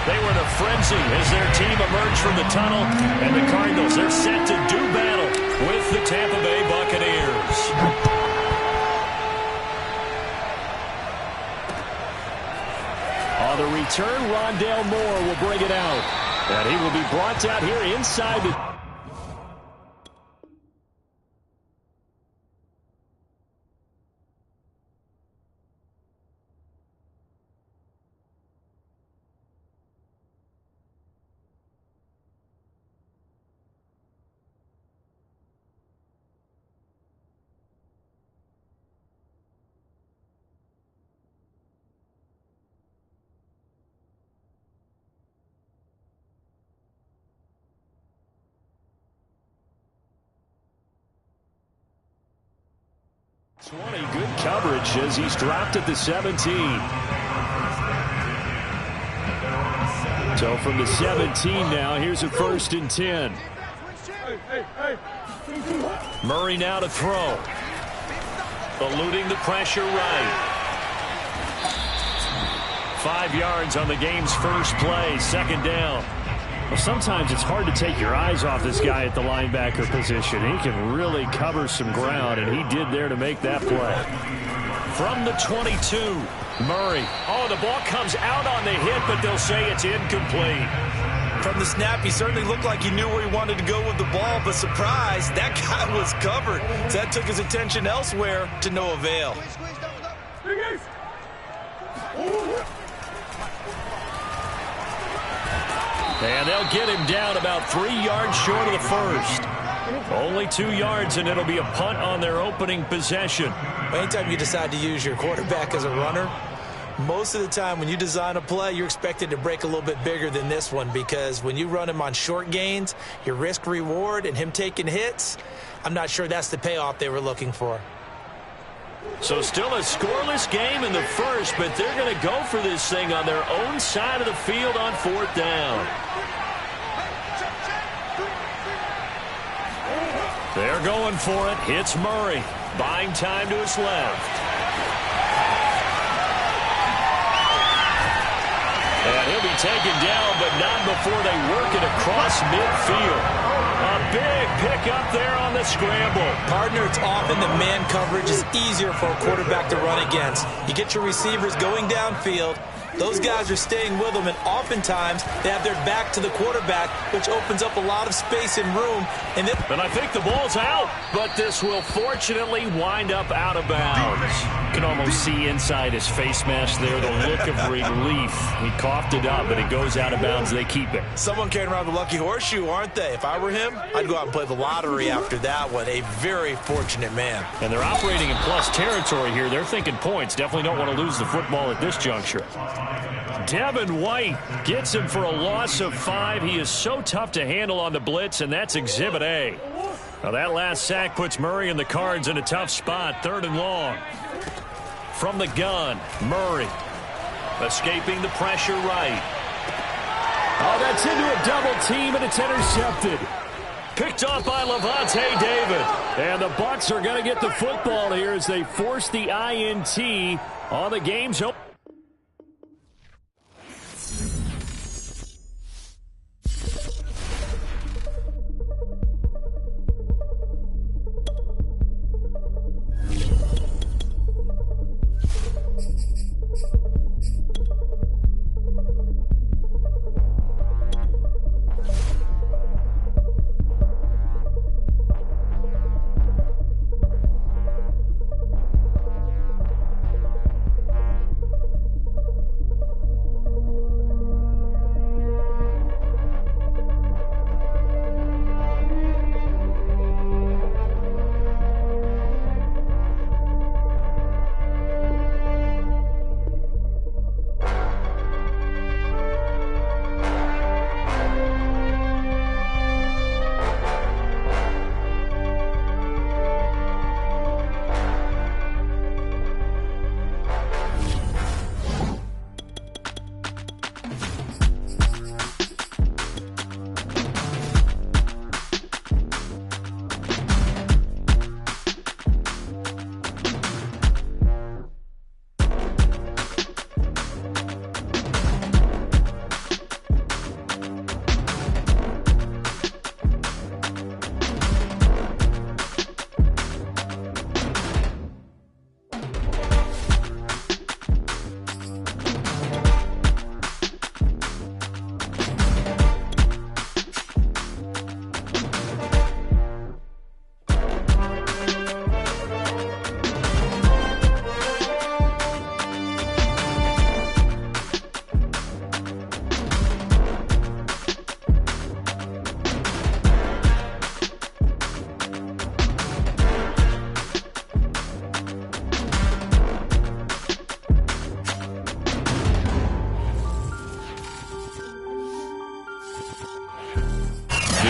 They were in a frenzy as their team emerged from the tunnel, and the Cardinals are set to do battle with the Tampa Bay Buccaneers. On the return, Rondale Moore will bring it out, and he will be brought out here inside the... Good coverage as he's dropped at the 17. So from the 17 now, here's a 1st and 10. Murray now to throw. Eluding the pressure right. 5 yards on the game's first play, 2nd down. Well, sometimes it's hard to take your eyes off this guy at the linebacker position. He can really cover some ground, and he did there to make that play. From the 22, Murray. Oh, the ball comes out on the hit, but they'll say it's incomplete. From the snap, he certainly looked like he knew where he wanted to go with the ball, but surprise, that guy was covered. So that took his attention elsewhere to no avail. And they'll get him down about 3 yards short of the first. Only 2 yards, and it'll be a punt on their opening possession. Anytime you decide to use your quarterback as a runner, most of the time when you design a play, you're expected to break a little bit bigger than this one, because when you run him on short gains, your risk-reward and him taking hits, I'm not sure that's the payoff they were looking for. So still a scoreless game in the first, but they're going to go for this thing on their own side of the field on 4th down. They're going for it. It's Murray. Buying time to his left. And he'll be taken down, but not before they work it across midfield. A big pickup there on the scramble. Partner, it's often the man coverage is easier for a quarterback to run against. You get your receivers going downfield. Those guys are staying with them, and oftentimes they have their back to the quarterback, which opens up a lot of space and room. And I think the ball's out, but this will fortunately wind up out of bounds. You can almost see inside his face mask there the look of relief. He coughed it up, but it goes out of bounds. They keep it. Someone carrying around the lucky horseshoe, aren't they? If I were him, I'd go out and play the lottery after that one. A very fortunate man. And they're operating in plus territory here. They're thinking points. Definitely don't want to lose the football at this juncture. Devin White gets him for a loss of 5. He is so tough to handle on the blitz, and that's Exhibit A. Now that last sack puts Murray and the Cards in a tough spot, 3rd and long. From the gun, Murray escaping the pressure right. Oh, that's into a double team, and it's intercepted. Picked off by Levante David. And the Bucs are going to get the football here as they force the INT on the game's open.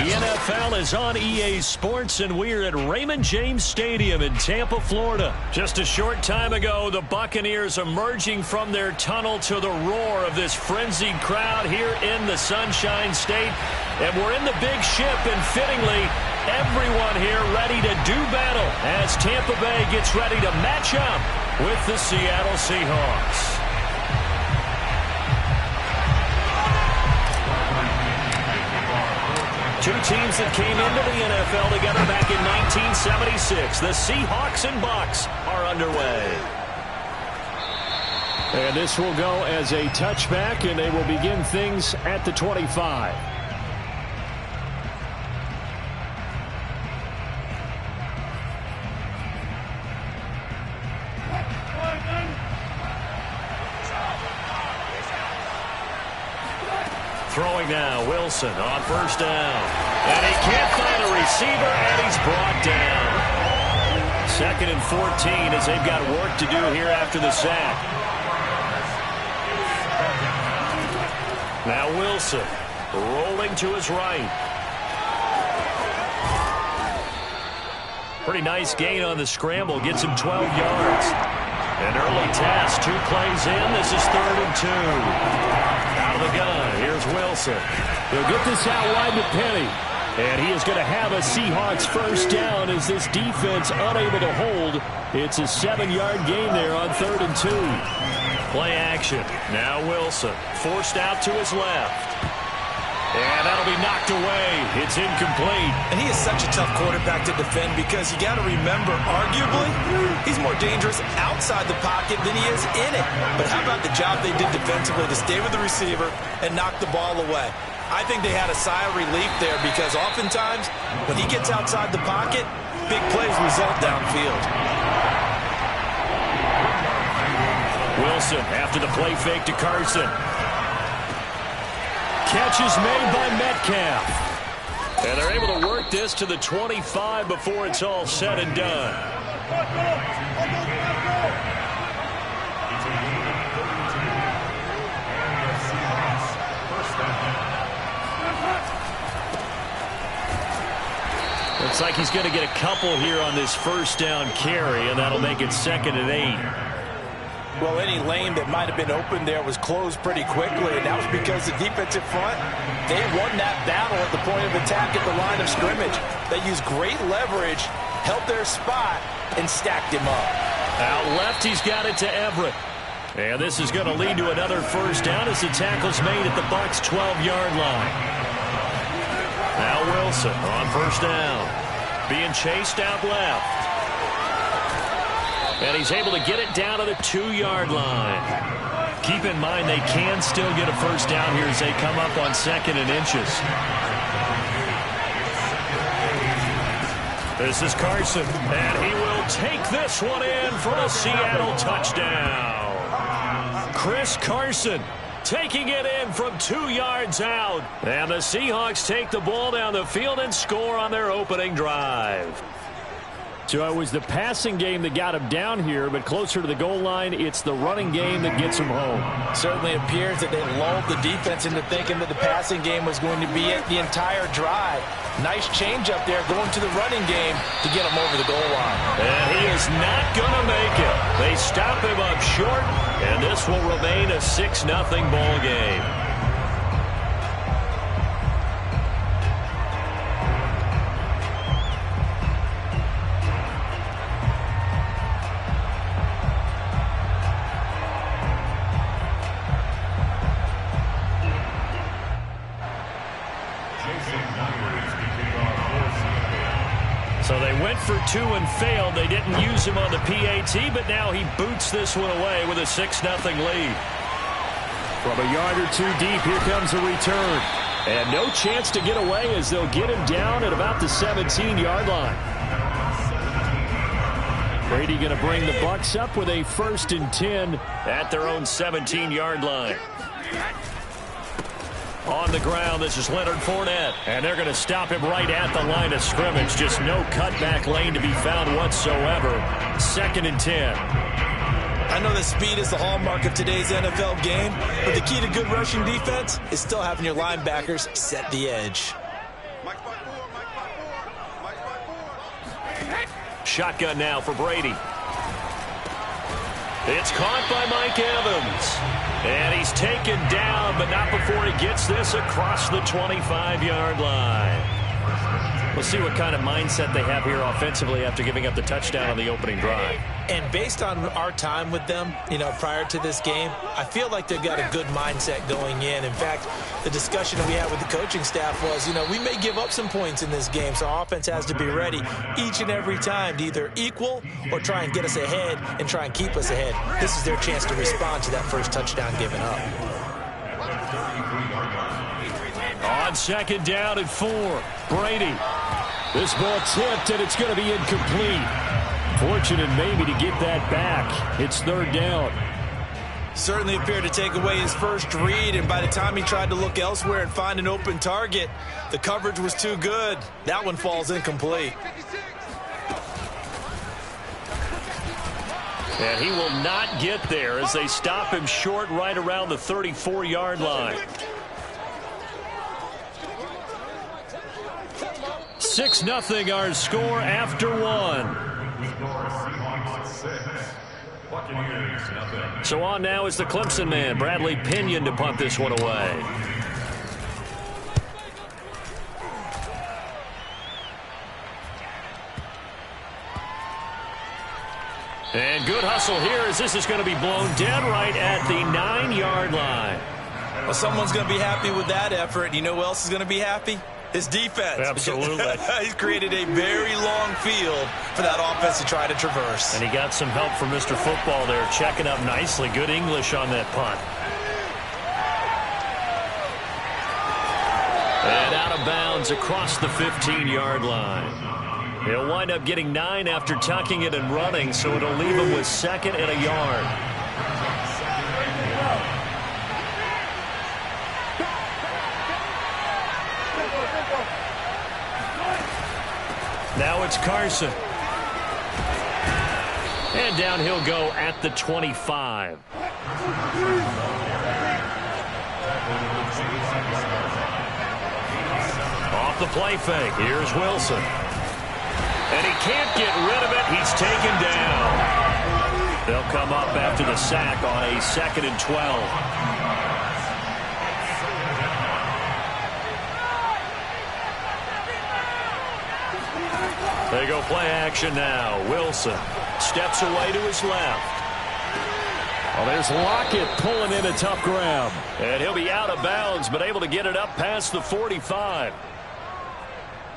NFL is on EA Sports, and we're at Raymond James Stadium in Tampa, Florida. Just a short time ago, the Buccaneers emerging from their tunnel to the roar of this frenzied crowd here in the Sunshine State. And we're in the big ship, and fittingly, everyone here ready to do battle as Tampa Bay gets ready to match up with the Seattle Seahawks. Two teams that came into the NFL together back in 1976. The Seahawks and Bucs are underway. And this will go as a touchback, and they will begin things at the 25. Throwing now, Wilson on first down. And he can't find a receiver, and he's brought down. 2nd and 14 as they've got work to do here after the sack. Now Wilson rolling to his right. Pretty nice gain on the scramble. Gets him 12 yards. An early task. 2 plays in. This is 3rd and 2. Out of the gun. Here's Wilson. He'll get this out wide to Penny. And he is going to have a Seahawks first down as this defense unable to hold. It's a 7-yard gain there on 3rd and 2. Play action. Now Wilson. Forced out to his left. And that'll be knocked away. It's incomplete. And he is such a tough quarterback to defend because you got to remember, arguably, he's more dangerous outside the pocket than he is in it. But how about the job they did defensively to stay with the receiver and knock the ball away? I think they had a sigh of relief there because oftentimes when he gets outside the pocket, big plays result downfield. Wilson after the play fake to Carson. Catch is made by Metcalf. And they're able to work this to the 25 before it's all said and done. Looks like he's going to get a couple here on this first down carry, and that'll make it 2nd and 8. Well, any lane that might have been open there was closed pretty quickly, and that was because the defensive front, they won that battle at the point of attack at the line of scrimmage. They used great leverage, held their spot, and stacked him up. Out left, he's got it to Everett. And this is going to lead to another first down as the tackle's made at the Bucs' 12-yard line. Now Wilson on first down. Being chased out left. And he's able to get it down to the 2-yard line. Keep in mind they can still get a first down here as they come up on 2nd and inches. This is Carson, and he will take this one in for a Seattle touchdown. Chris Carson taking it in from 2 yards out. And the Seahawks take the ball down the field and score on their opening drive. So it was the passing game that got him down here, but closer to the goal line, it's the running game that gets him home. Certainly appears that they lulled the defense into thinking that the passing game was going to be it the entire drive. Nice change up there going to the running game to get him over the goal line. And he is not going to make it. They stop him up short, and this will remain a 6-0 ball game. So they went for 2 and failed. They didn't use him on the PAT, but now he boots this one away with a 6-0 lead. From a yard or 2 deep, here comes a return. And no chance to get away as they'll get him down at about the 17-yard line. Brady going to bring the Bucs up with a 1st and 10 at their own 17-yard line. On the ground, this is Leonard Fournette. And they're going to stop him right at the line of scrimmage. Just no cutback lane to be found whatsoever. 2nd and 10. I know that speed is the hallmark of today's NFL game, but the key to good rushing defense is still having your linebackers set the edge. shotgun now for Brady. It's caught by Mike Evans. And he's taken down, but not before he gets this across the 25-yard line. We'll see what kind of mindset they have here offensively after giving up the touchdown on the opening drive. And based on our time with them, prior to this game, I feel like they've got a good mindset going in. In fact, the discussion that we had with the coaching staff was, we may give up some points in this game, so our offense has to be ready each and every time to either equal or try and get us ahead and try and keep us ahead. This is their chance to respond to that first touchdown given up. On second down and 4, Brady. This ball tipped, and it's going to be incomplete. Fortunate maybe to get that back. It's third down. Certainly appeared to take away his first read, and by the time he tried to look elsewhere and find an open target, the coverage was too good. That one falls incomplete. And he will not get there as they stop him short right around the 34-yard line. 6-0 our score after 1. So on now is the Clemson man, Bradley Pinion, to punt this one away. And good hustle here as this is going to be blown dead right at the 9-yard line. Well, someone's going to be happy with that effort. You know who else is going to be happy? His defense. Absolutely. He's created a very long field for that offense to try to traverse. And he got some help from Mr. Football there, checking up nicely. Good English on that punt. And out of bounds across the 15-yard line. He'll wind up getting 9 after tucking it and running, so it'll leave him with 2nd and a yard. Now it's Carson. And down he'll go at the 25. Off the play fake. Here's Wilson. And he can't get rid of it. He's taken down. They'll come up after the sack on a 2nd and 12. They go play action now. Wilson steps away to his left. Well, there's Lockett pulling in a tough grab. And he'll be out of bounds, but able to get it up past the 45.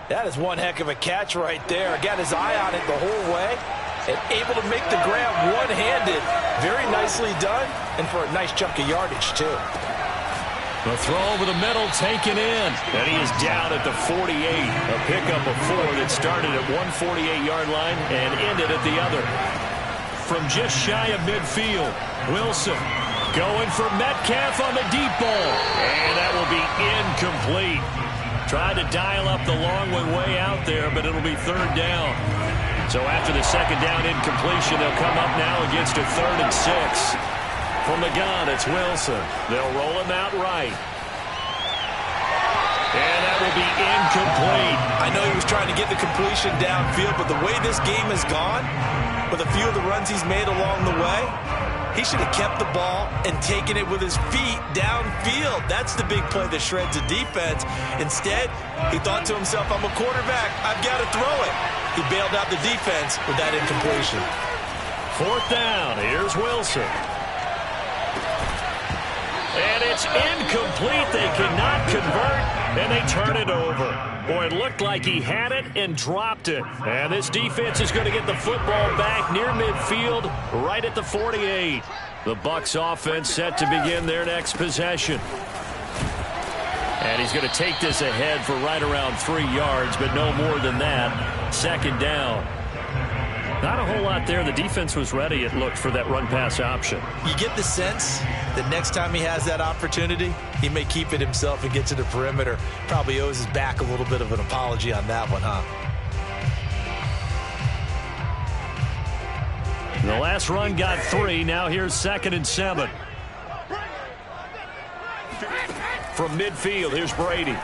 That is one heck of a catch right there. Got his eye on it the whole way. And able to make the grab one-handed. Very nicely done. And for a nice chunk of yardage, too. The throw over the middle taken in. And he is down at the 48. A pickup of 4 that started at one 48-yard line and ended at the other. From just shy of midfield, Wilson going for Metcalf on the deep ball. And that will be incomplete. Tried to dial up the long one way out there, but it'll be third down. So after the second down incompletion, they'll come up now against a 3rd and 6. From the gun, it's Wilson. They'll roll him out right. And that will be incomplete. I know he was trying to get the completion downfield, but the way this game has gone, with a few of the runs he's made along the way, he should have kept the ball and taken it with his feet downfield. That's the big play that shreds the defense. Instead, he thought to himself, I'm a quarterback. I've got to throw it. He bailed out the defense with that incompletion. 4th down. Here's Wilson. And it's incomplete. They cannot convert, and they turn it over. Boy, it looked like he had it and dropped it. And this defense is going to get the football back near midfield, right at the 48. The Bucs offense set to begin their next possession. And he's going to take this ahead for right around 3 yards, but no more than that. 2nd down. Not a whole lot there. The defense was ready, it looked, for that run-pass option. You get the sense that next time he has that opportunity, he may keep it himself and get to the perimeter. Probably owes his back a little bit of an apology on that one, huh? The last run got 3. Now here's 2nd and 7. From midfield, here's Brady.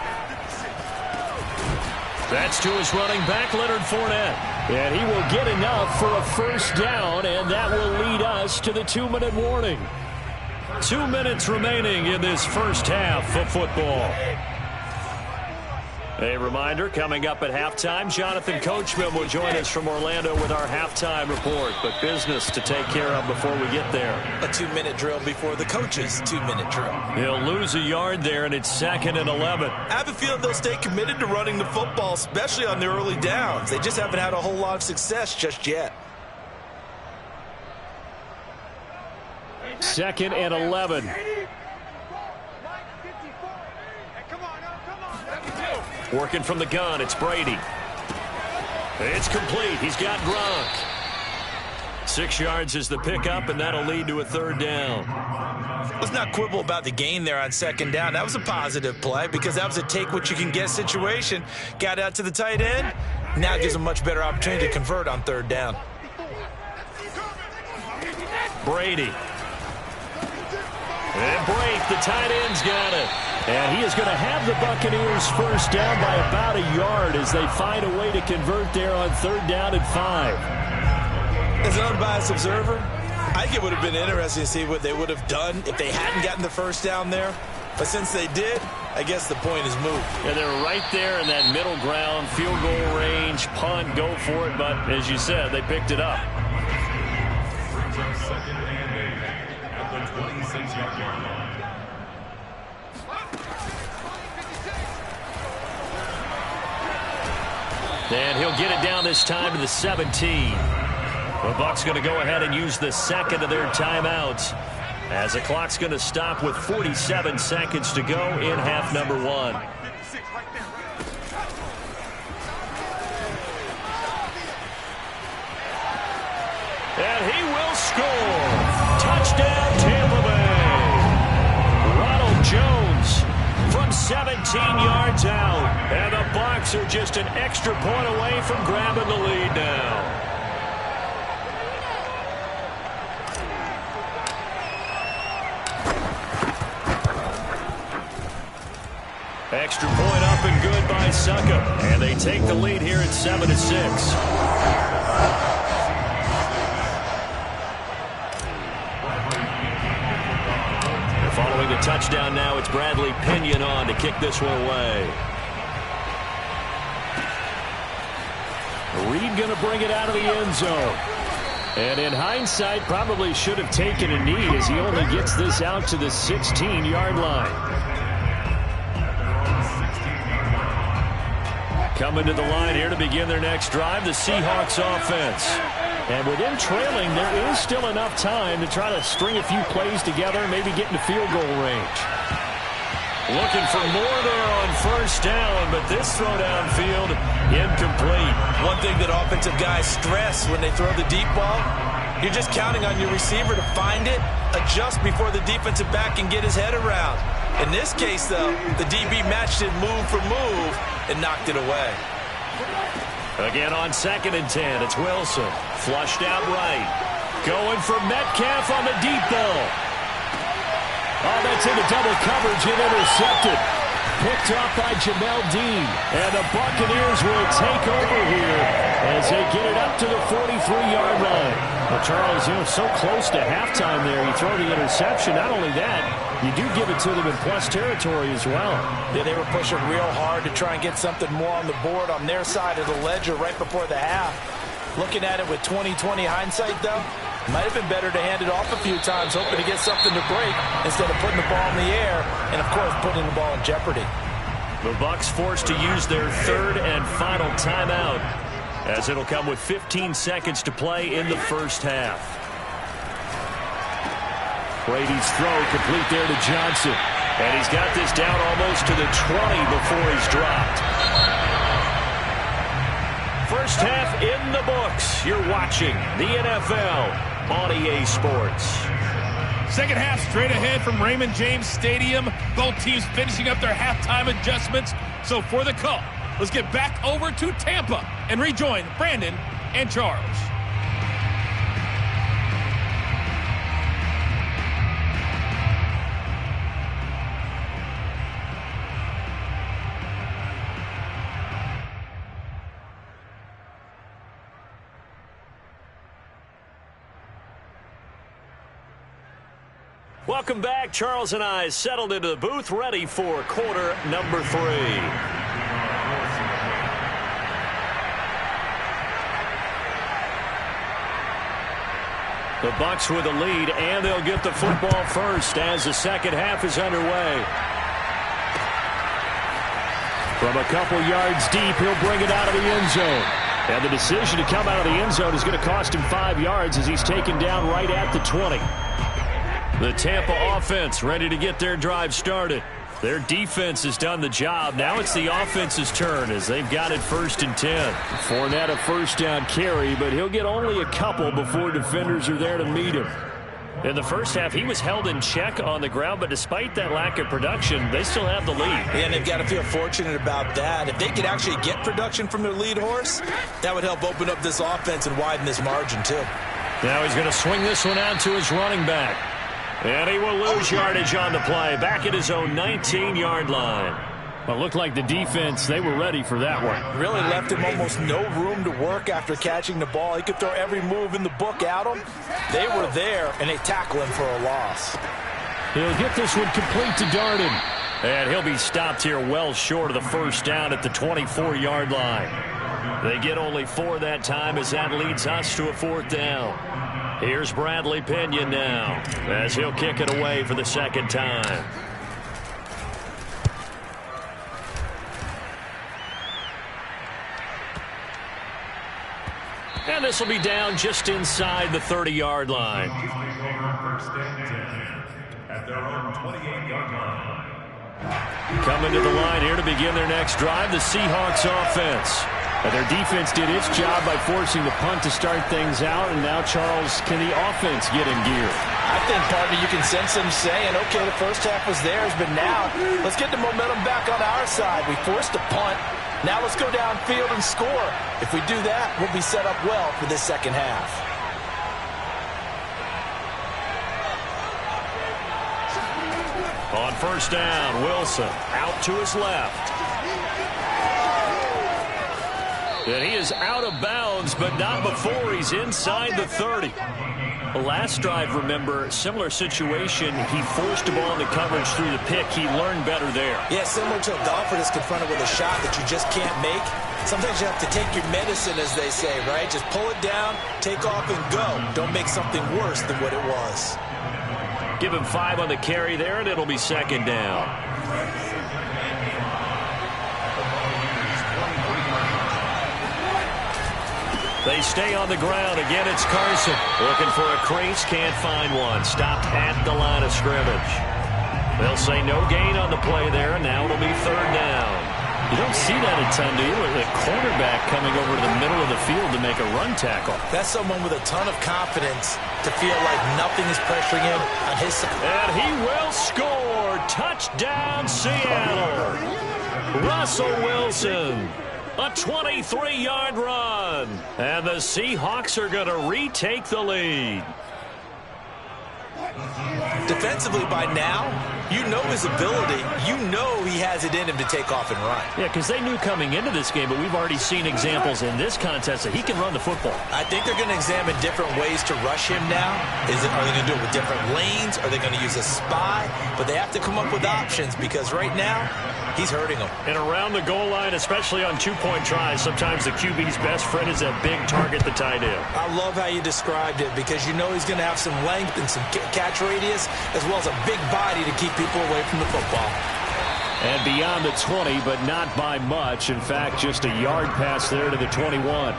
That's to his running back, Leonard Fournette. And he will get enough for a first down, and that will lead us to the 2-minute warning. 2 minutes remaining in this first half of football. A reminder, coming up at halftime, Jonathan Coachman will join us from Orlando with our halftime report. But business to take care of before we get there. A 2-minute drill before the coach's 2-minute drill. He'll lose a yard there, and it's 2nd and 11. I have a feeling they'll stay committed to running the football, especially on the early downs. They just haven't had a whole lot of success just yet. 2nd and 11. Working from the gun, it's Brady. It's complete. He's got Gronk. 6 yards is the pickup, and that'll lead to a 3rd down. Let's not quibble about the gain there on 2nd down. That was a positive play because that was a take-what-you-can-get situation. Got out to the tight end. Now gives them a much better opportunity to convert on 3rd down. Brady. And Brake, the tight end's got it. And he is going to have the Buccaneers first down by about a yard as they find a way to convert there on 3rd down and 5. As an unbiased observer, I think it would have been interesting to see what they would have done if they hadn't gotten the first down there. But since they did, I guess the point is moot. And they're right there in that middle ground, field goal range, punt, go for it. But as you said, they picked it up. And he'll get it down this time to the 17. The Bucs going to go ahead and use the 2nd of their timeouts as the clock's going to stop with 47 seconds to go in half number 1. And he will score. Touchdown, Tampa Bay. Ronald Jones from 17 yards out. And the Bucs are just an extra point away from grabbing the lead now. Extra point up and good by Suckup. And they take the lead here at 7-6. Following the touchdown now, it's Bradley Pinion on to kick this one away. Reed going to bring it out of the end zone. And in hindsight, probably should have taken a knee as he only gets this out to the 16-yard line. Coming to the line here to begin their next drive, the Seahawks offense. And with them trailing, there is still enough time to try to string a few plays together, maybe get into field goal range. Looking for more there on first down, but this throw downfield incomplete. One thing that offensive guys stress when they throw the deep ball, you're just counting on your receiver to find it, adjust before the defensive back can get his head around. In this case, though, the DB matched it move for move and knocked it away. Again on 2nd and 10, it's Wilson. Flushed out right. Going for Metcalf on the deep ball. Oh, that's into double coverage and intercepted. Picked off by Jamel Dean. And the Buccaneers will take over here as they get it up to the 43-yard line. Well, Charles, so close to halftime there. You throw the interception. Not only that, you do give it to them in plus territory as well. Yeah, they were pushing real hard to try and get something more on the board on their side of the ledger right before the half. Looking at it with 20/20 hindsight, though, might have been better to hand it off a few times, hoping to get something to break instead of putting the ball in the air and, of course, putting the ball in jeopardy. The Bucs forced to use their 3rd and final timeout as it'll come with 15 seconds to play in the first half. Brady's throw complete there to Johnson. And he's got this down almost to the 20 before he's dropped. First half in the books. You're watching the NFL on EA Sports. Second half straight ahead from Raymond James Stadium. Both teams finishing up their halftime adjustments. So for the call, let's get back over to Tampa and rejoin Brandon and Charles. Welcome back. Charles and I settled into the booth, ready for quarter number 3. The Bucs with the lead, and they'll get the football first as the second half is underway. From a couple yards deep, he'll bring it out of the end zone. And the decision to come out of the end zone is going to cost him 5 yards as he's taken down right at the 20. The Tampa offense ready to get their drive started. Their defense has done the job. Now it's the offense's turn as they've got it 1st and 10. Fournette a first down carry, but he'll get only a couple before defenders are there to meet him. In the first half, he was held in check on the ground, but despite that lack of production, they still have the lead. Yeah, and they've got to feel fortunate about that. If they could actually get production from their lead horse, that would help open up this offense and widen this margin, too. Now he's going to swing this one out to his running back. And he will lose yardage on the play, back at his own 19-yard line. Well, it looked like the defense, they were ready for that one. Really left him almost no room to work after catching the ball. He could throw every move in the book at him. They were there, and they tackle him for a loss. He'll get this one complete to Darden. And he'll be stopped here well short of the first down at the 24-yard line. They get only 4 that time as that leads us to a 4th down. Here's Bradley Pinion now as he'll kick it away for the second time. And this will be down just inside the 30-yard line. Coming to the line here to begin their next drive, the Seahawks offense. Their defense did its job by forcing the punt to start things out, and now, Charles, can the offense get in gear? I think, partner, you can sense them saying, okay, the first half was theirs, but now let's get the momentum back on our side. We forced a punt. Now let's go downfield and score. If we do that, we'll be set up well for this second half. On first down, Wilson out to his left. And he is out of bounds, but not before he's inside the 30. The last drive, remember, similar situation. He forced the ball into coverage through the pick. He learned better there. Yeah, similar to a golfer that's confronted with a shot that you just can't make. Sometimes you have to take your medicine, as they say, right? Just pull it down, take off, and go. Don't make something worse than what it was. Give him 5 on the carry there, and it'll be second down. They stay on the ground. Again, it's Carson. Looking for a crease, can't find one. Stopped at the line of scrimmage. They'll say no gain on the play there, and now it'll be 3rd down. You don't see that a ton, do you? A cornerback coming over to the middle of the field to make a run tackle. That's someone with a ton of confidence to feel like nothing is pressuring him on his side. And he will score. Touchdown, Seattle. Russell Wilson. A 23-yard run. And the Seahawks are going to retake the lead. Defensively by now, you know his ability. You know he has it in him to take off and run. Yeah, because they knew coming into this game, but we've already seen examples in this contest that he can run the football. I think they're going to examine different ways to rush him now. Are they going to do it with different lanes? Are they going to use a spy? But they have to come up with options because right now, he's hurting them. And around the goal line, especially on 2-point tries, sometimes the QB's best friend is that big target, the tight end. I love how you described it because you know he's going to have some length and some catch radius as well as a big body to keep people away from the football. And beyond the 20, but not by much. In fact, just a yard pass there to the 21.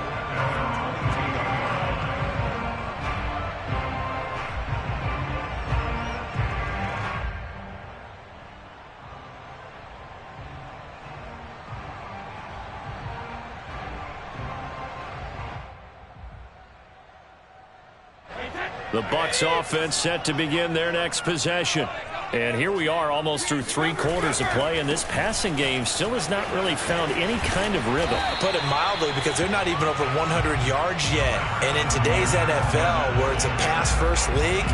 The Bucs offense set to begin their next possession. And here we are almost through 3 quarters of play, and this passing game still has not really found any kind of rhythm. I put it mildly because they're not even over 100 yards yet. And in today's NFL, where it's a pass-first league,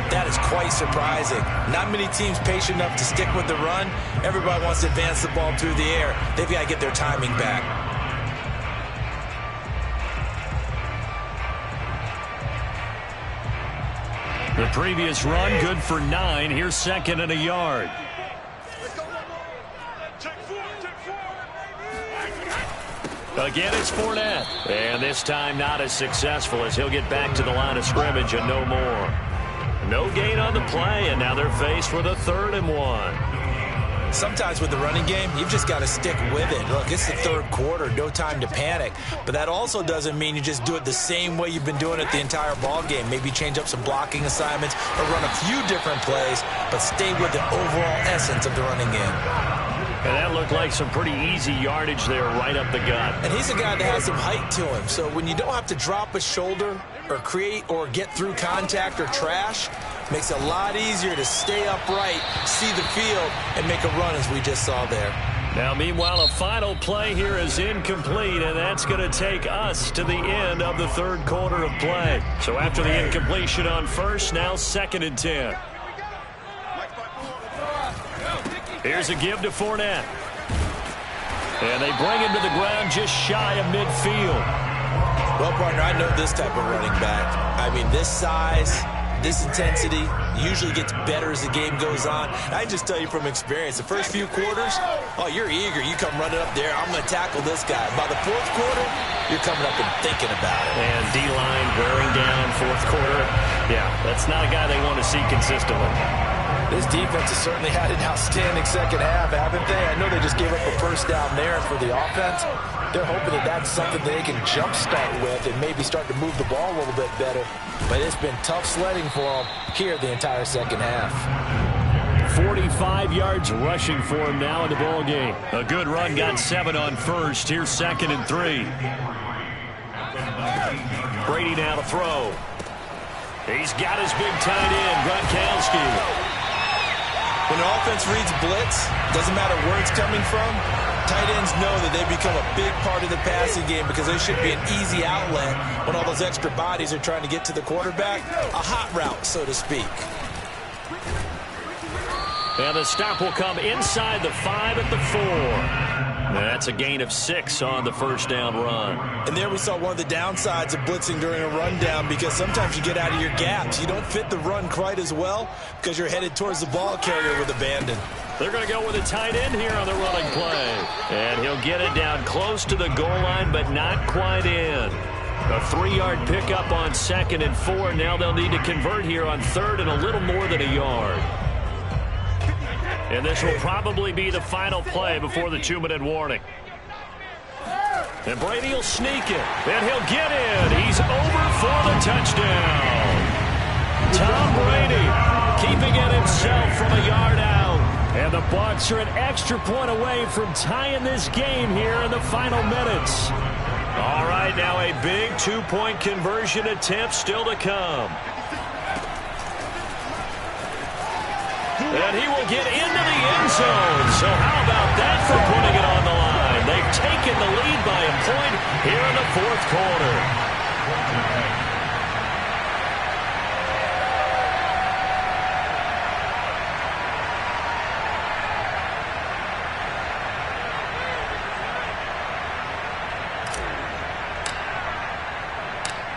that is quite surprising. Not many teams patient enough to stick with the run. Everybody wants to advance the ball through the air. They've got to get their timing back. The previous run good for 9. Here's second and a yard. Again, it's Fournette. And this time not as successful as he'll get back to the line of scrimmage and no more. No gain on the play, and now they're faced with a 3rd and 1. Sometimes with the running game, you've just got to stick with it. Look, it's the 3rd quarter, no time to panic. But that also doesn't mean you just do it the same way you've been doing it the entire ball game. Maybe change up some blocking assignments or run a few different plays, but stay with the overall essence of the running game. And that looked like some pretty easy yardage there right up the gut. And he's a guy that has some height to him. So when you don't have to drop a shoulder or create or get through contact or trash, makes it a lot easier to stay upright, see the field, and make a run as we just saw there. Now, meanwhile, a final play here is incomplete, and that's going to take us to the end of the 3rd quarter of play. So after the incompletion on first, now 2nd and 10. Here's a give to Fournette. And they bring him to the ground just shy of midfield. Well, partner, I know this type of running back. I mean, this size, this intensity usually gets better as the game goes on. I just tell you from experience, the first few quarters, oh, you're eager. You come running up there, I'm going to tackle this guy. By the 4th quarter, you're coming up and thinking about it. And D-line wearing down 4th quarter. Yeah, that's not a guy they want to see consistently. This defense has certainly had an outstanding second half, haven't they? I know they just gave up a first down there for the offense. They're hoping that that's something they can jumpstart with and maybe start to move the ball a little bit better. But it's been tough sledding for them here the entire second half. 45 yards rushing for him now in the ball game. A good run, got 7 on first. Here's 2nd and 3. Brady now to throw. He's got his big tight end, Gronkowski. When an offense reads blitz, doesn't matter where it's coming from, tight ends know that they become a big part of the passing game because they should be an easy outlet when all those extra bodies are trying to get to the quarterback. A hot route, so to speak. And the stop will come inside the 5 at the 4. That's a gain of 6 on the first down run. And there we saw one of the downsides of blitzing during a rundown because sometimes you get out of your gaps. You don't fit the run quite as well because you're headed towards the ball carrier with abandon. They're going to go with a tight end here on the running play. And he'll get it down close to the goal line, but not quite in. A 3-yard pickup on 2nd and 4. Now they'll need to convert here on 3rd and a little more than a yard. And this will probably be the final play before the 2-minute warning. And Brady will sneak it. And he'll get in. He's over for the touchdown. Tom Brady keeping it himself from a yard out. And the Bucs are an extra point away from tying this game here in the final minutes. All right, now a big 2-point conversion attempt still to come. And he will get into the end zone. So how about that for putting it on the line? They've taken the lead by a point here in the 4th quarter.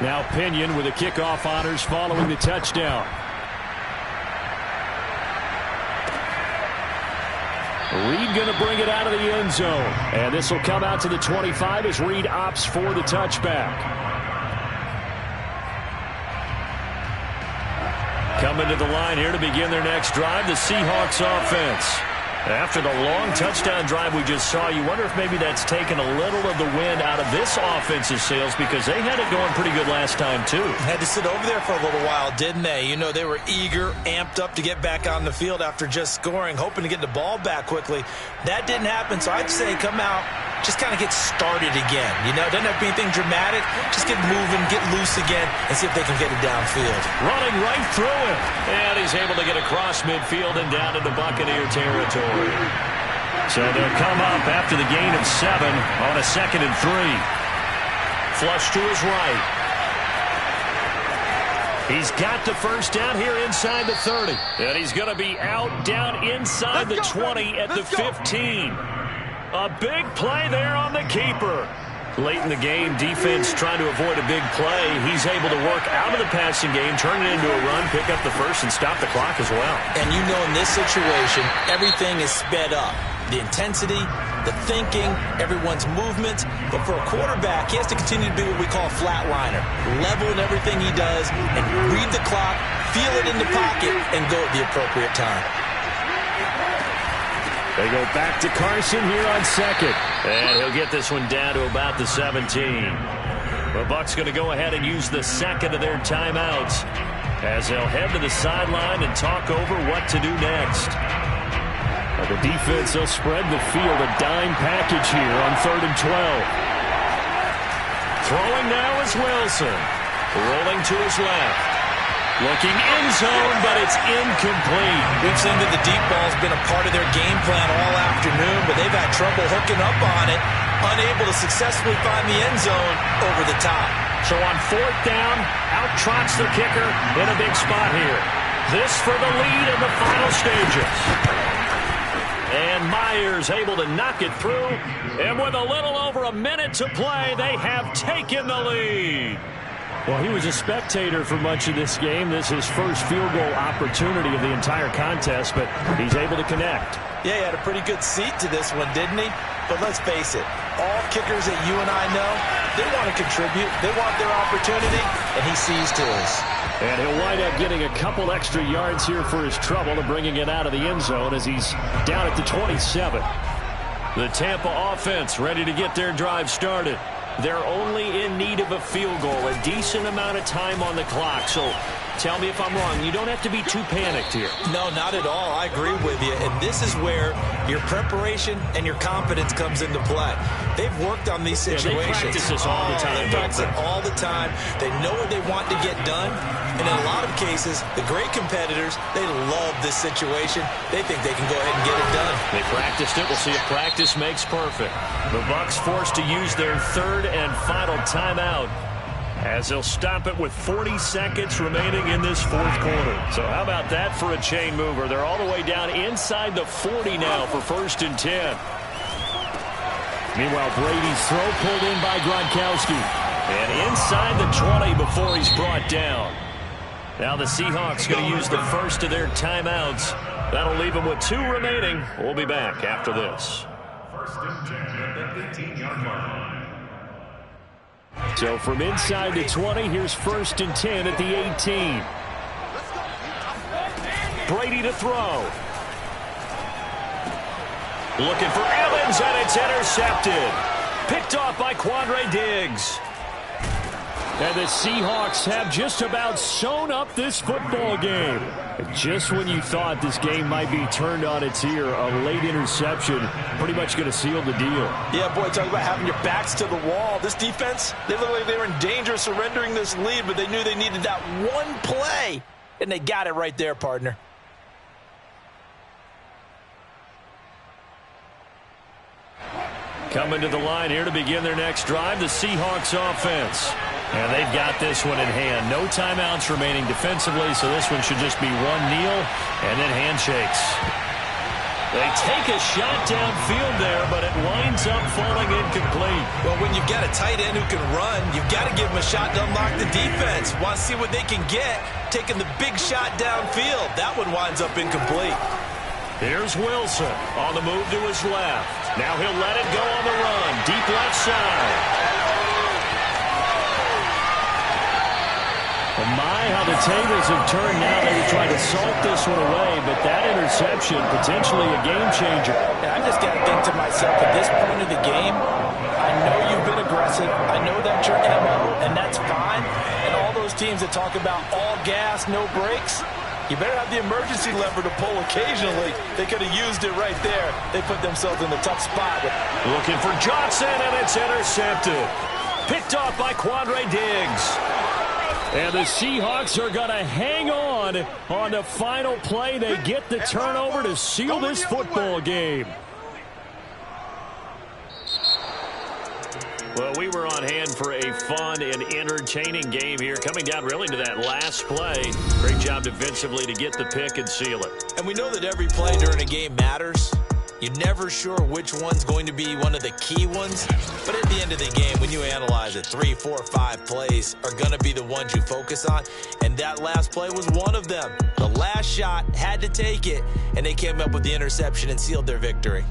Now Pinion with the kickoff honors following the touchdown. Reed going to bring it out of the end zone. And this will come out to the 25 as Reed opts for the touchback. Coming to the line here to begin their next drive, the Seahawks offense. After the long touchdown drive we just saw, you wonder if maybe that's taken a little of the wind out of this offense's sails because they had it going pretty good last time, too. Had to sit over there for a little while, didn't they? You know, they were eager, amped up to get back on the field after just scoring, hoping to get the ball back quickly. That didn't happen, so I'd say come out, just kind of get started again. You know, doesn't have to be anything dramatic. Just get moving, get loose again, and see if they can get it downfield. Running right through him. And he's able to get across midfield and down into Buccaneer territory. So they'll come up after the gain of 7 on a 2nd and 3. Flush to his right. He's got the first down here inside the 30. And he's going to be out down inside the 20 at the 15. A big play there on the keeper. Late in the game, defense trying to avoid a big play. He's able to work out of the passing game, turn it into a run, pick up the first, and stop the clock as well. And you know in this situation, everything is sped up. The intensity, the thinking, everyone's movement. But for a quarterback, he has to continue to be what we call a flatliner. Level in everything he does and read the clock, feel it in the pocket, and go at the appropriate time. They go back to Carson here on second. And he'll get this one down to about the 17. The Bucs going to go ahead and use the second of their timeouts as they'll head to the sideline and talk over what to do next. The defense will spread the field, a dime package here on 3rd and 12. Throwing now is Wilson. Rolling to his left. Looking end zone, but it's incomplete. We've seen that the deep ball's been a part of their game plan all afternoon, but they've had trouble hooking up on it, unable to successfully find the end zone over the top. So on 4th down, out trots the kicker in a big spot here. This for the lead in the final stages. And Myers able to knock it through. And with a little over a minute to play, they have taken the lead. Well, he was a spectator for much of this game. This is his first field goal opportunity of the entire contest, but he's able to connect. Yeah, he had a pretty good seat to this one, didn't he? But let's face it, all kickers that you and I know, they want to contribute. They want their opportunity, and he sees to his. And he'll wind up getting a couple extra yards here for his trouble and bringing it out of the end zone as he's down at the 27. The Tampa offense ready to get their drive started. They're only in need of a field goal, a decent amount of time on the clock. So tell me if I'm wrong. You don't have to be too panicked here. No, not at all. I agree with you. And this is where your preparation and your confidence comes into play. They've worked on these situations. Yeah, they practice this all the time. They practice it all the time. They know what they want to get done. And in a lot of cases, the great competitors, they love this situation. They think they can go ahead and get it done. They practiced it. We'll see if practice makes perfect. The Bucs forced to use their 3rd and final timeout as they'll stop it with 40 seconds remaining in this 4th quarter. So how about that for a chain mover? They're all the way down inside the 40 now for 1st and 10. Meanwhile, Brady's throw pulled in by Gronkowski. And inside the 20 before he's brought down. Now the Seahawks going to use the first of their timeouts. That'll leave them with 2 remaining. We'll be back after this. 1st and 10 at the 18-yard line. So from inside the 20, here's 1st and 10 at the 18. Brady to throw. Looking for Evans, and it's intercepted. Picked off by Quandre Diggs. And the Seahawks have just about sewn up this football game. Just when you thought this game might be turned on its ear, a late interception pretty much going to seal the deal. Yeah, boy, talk about having your backs to the wall. This defense, they look like they were in danger of surrendering this lead, but they knew they needed that one play, and they got it right there, partner. Coming to the line here to begin their next drive, the Seahawks offense. And they've got this one in hand. No timeouts remaining defensively, so this one should just be one kneel and then handshakes. They take a shot downfield there, but it winds up falling incomplete. Well, when you've got a tight end who can run, you've got to give him a shot to unlock the defense. Want to see what they can get, taking the big shot downfield. That one winds up incomplete. Here's Wilson on the move to his left. Now he'll let it go on the run. Deep left side. My, how the tables have turned now. They were trying to salt this one away, but that interception, potentially a game changer. And I just got to think to myself, at this point of the game, I know you've been aggressive. I know that's your MO, and that's fine. And all those teams that talk about all gas, no brakes, you better have the emergency lever to pull occasionally. They could have used it right there. They put themselves in a tough spot. Looking for Johnson, and it's intercepted. Picked off by Quandre Diggs. And the Seahawks are going to hang on the final play. They get the turnover to seal this football game. Well, we were on hand for a fun and entertaining game here, coming down really to that last play. Great job defensively to get the pick and seal it. And we know that every play during a game matters, You're never sure which one's going to be one of the key ones, but at the end of the game, when you analyze it, 3, 4, 5 plays are going to be the ones you focus on, and that last play was one of them. The last shot had to take it, and they came up with the interception and sealed their victory.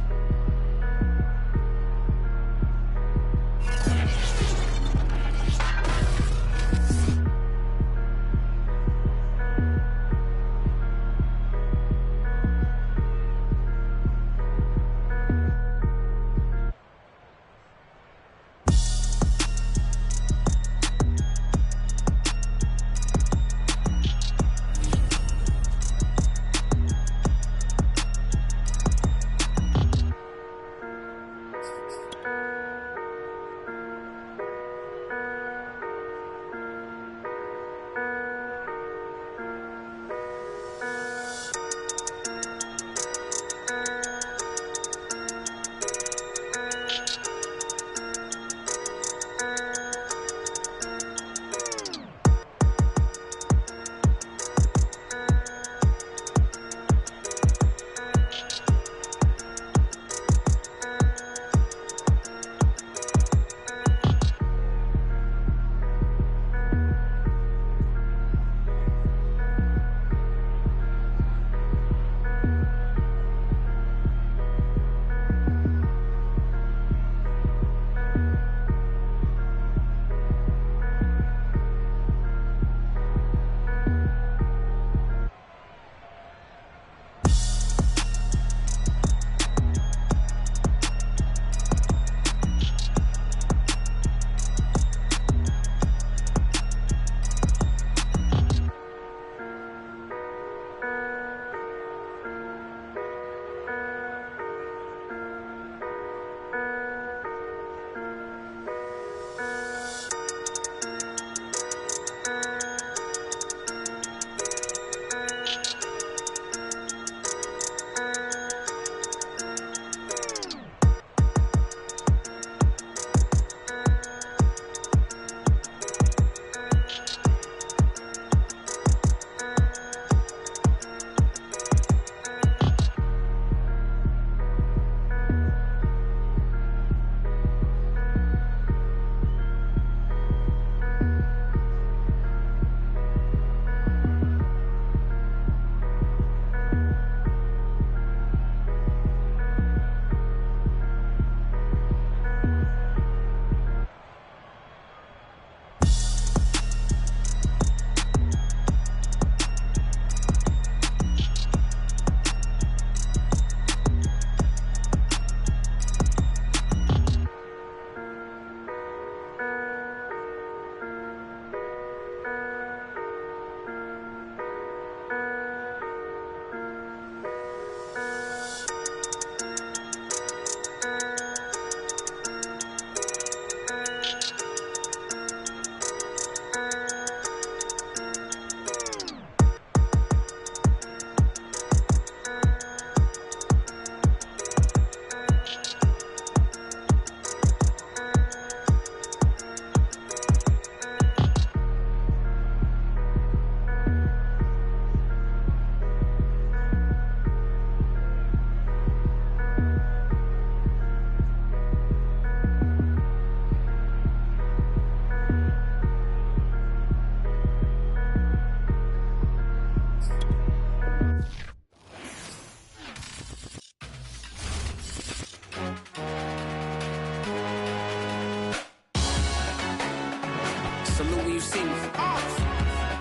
Salute when you see me.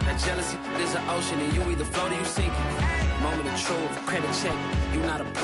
That jealousy is an ocean, and you either float or you sink. Moment of truth, credit check. You not a pro.